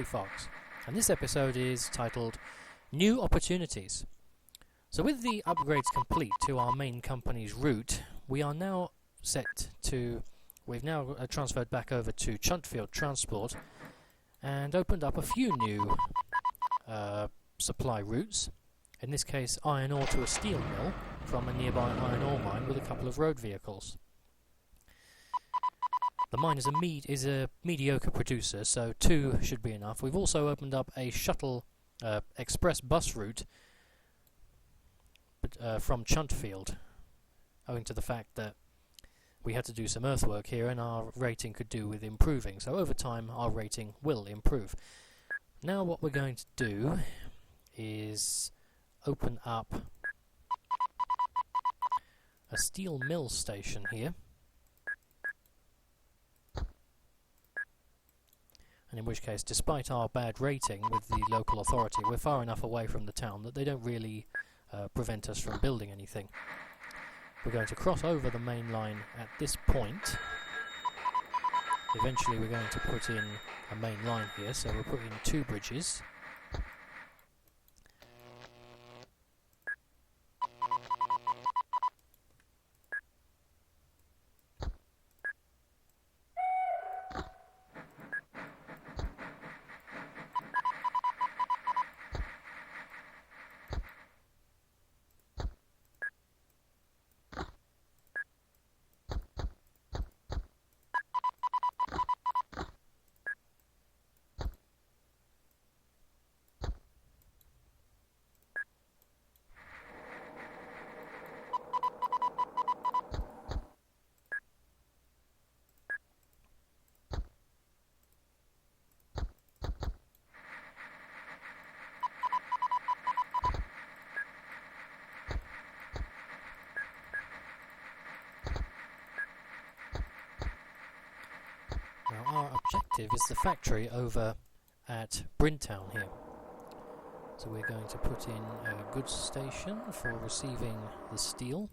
Fox, and this episode is titled New Opportunities. So with the upgrades complete to our main company's route, we are now we've now transferred back over to Chuntfield Transport and opened up a few new supply routes. In this case, iron ore to a steel mill from a nearby iron ore mine with a couple of road vehicles. The mine is a mediocre producer, so 2 should be enough. We've also opened up a shuttle express bus route from Chuntfield, owing to the fact that we had to do some earthwork here and our rating could do with improving. So over time our rating will improve. Now what we're going to do is open up a steel mill station here. And in which case, despite our bad rating with the local authority, we're far enough away from the town that they don't really prevent us from building anything. We're going to cross over the main line at this point. Eventually we're going to put in a main line here, so we'll put in 2 bridges. Now our objective is the factory over at Brintown here. So we're going to put in a goods station for receiving the steel.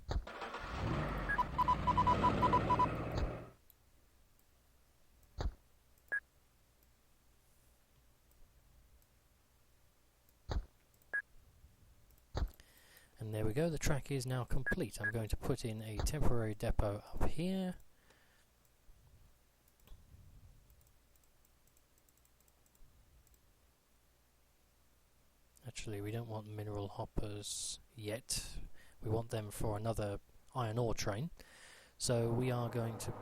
And there we go, the track is now complete. I'm going to put in a temporary depot up here. Actually, we don't want mineral hoppers yet. We want them for another iron ore train. So we are going to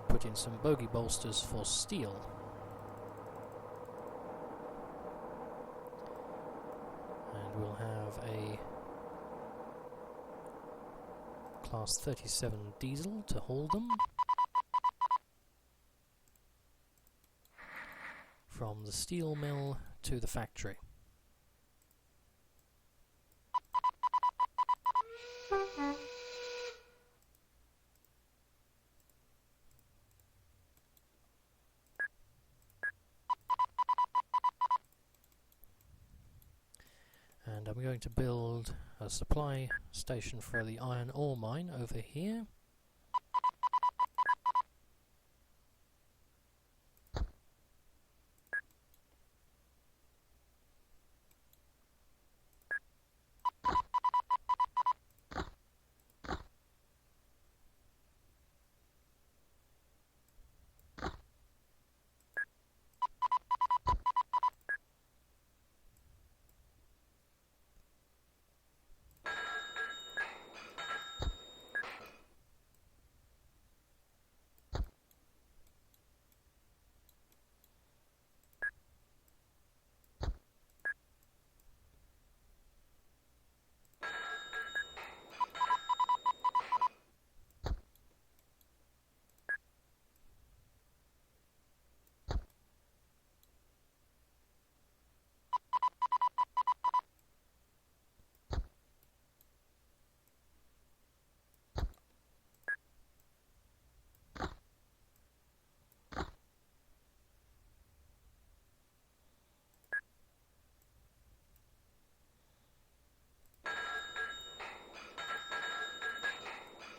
put in some bogie bolsters for steel. And we'll have a Class 37 diesel to haul them from the steel mill to the factory. And I'm going to build a supply station for the iron ore mine over here.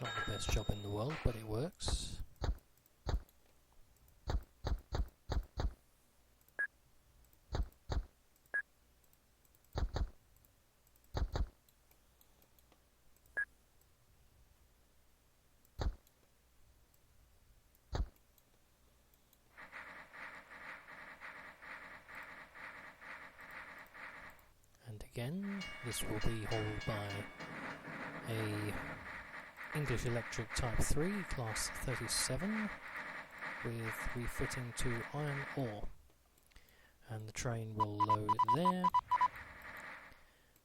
Not the best job in the world, but it works. again. This will be hauled by a English Electric Type 3, Class 37, with refitting to iron ore. And the train will load there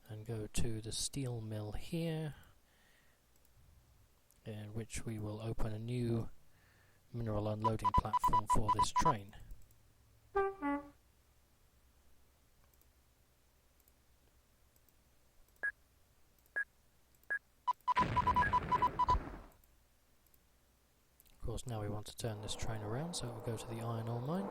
and go to the steel mill here, in which we will open a new mineral unloading platform for this train. Of course, now we want to turn this train around, so it will go to the iron ore mine.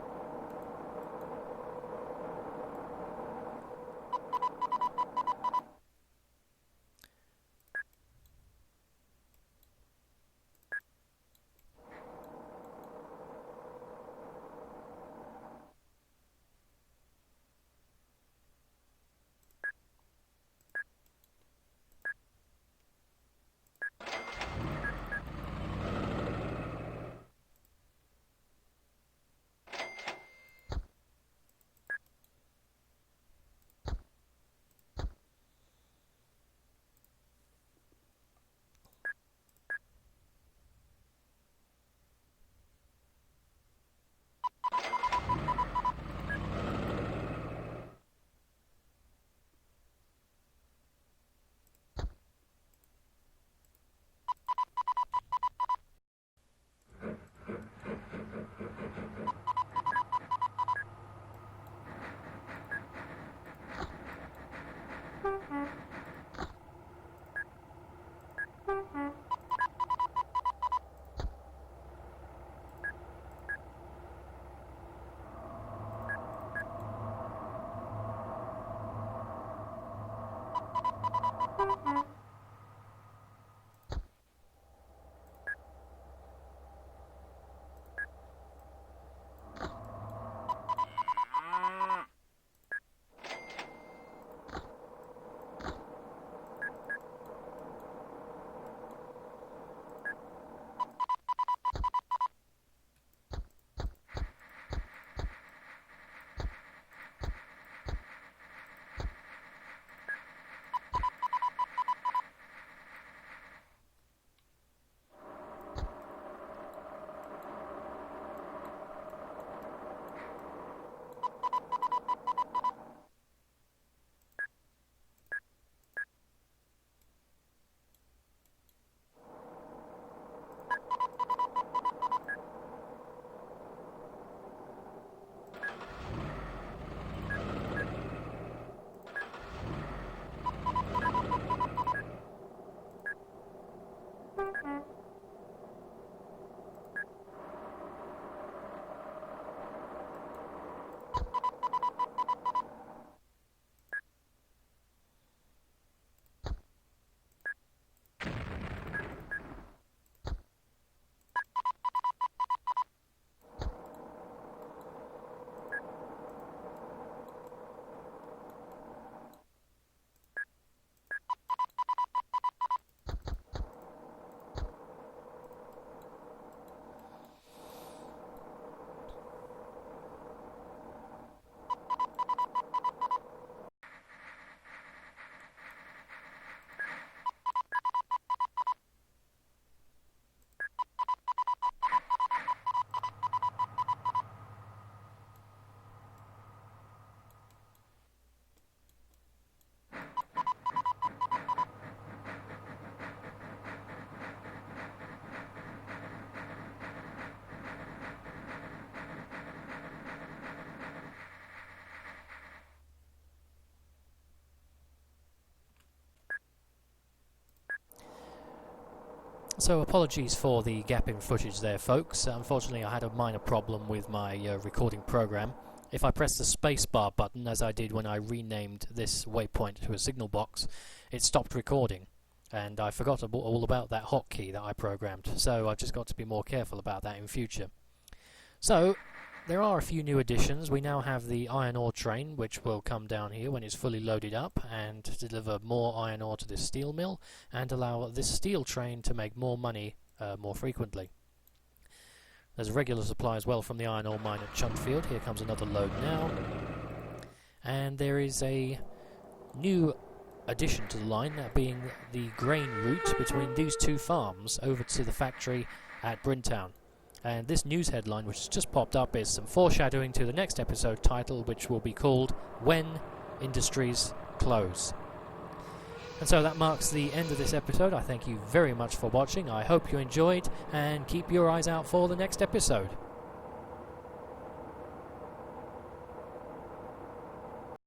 So apologies for the gap in footage there, folks. Unfortunately, I had a minor problem with my recording program. If I press the spacebar button, as I did when I renamed this waypoint to a signal box, it stopped recording. And I forgot all about that hotkey that I programmed. So I've just got to be more careful about that in future. So there are a few new additions. We now have the iron ore train, which will come down here when it's fully loaded up and deliver more iron ore to this steel mill and allow this steel train to make more money more frequently. There's a regular supply as well from the iron ore mine at Chuntfield. Here comes another load now. And there is a new addition to the line, that being the grain route between these two farms over to the factory at Brintown. And this news headline, which has just popped up, is some foreshadowing to the next episode title, which will be called When Industries Close. And so that marks the end of this episode. I thank you very much for watching. I hope you enjoyed, and keep your eyes out for the next episode.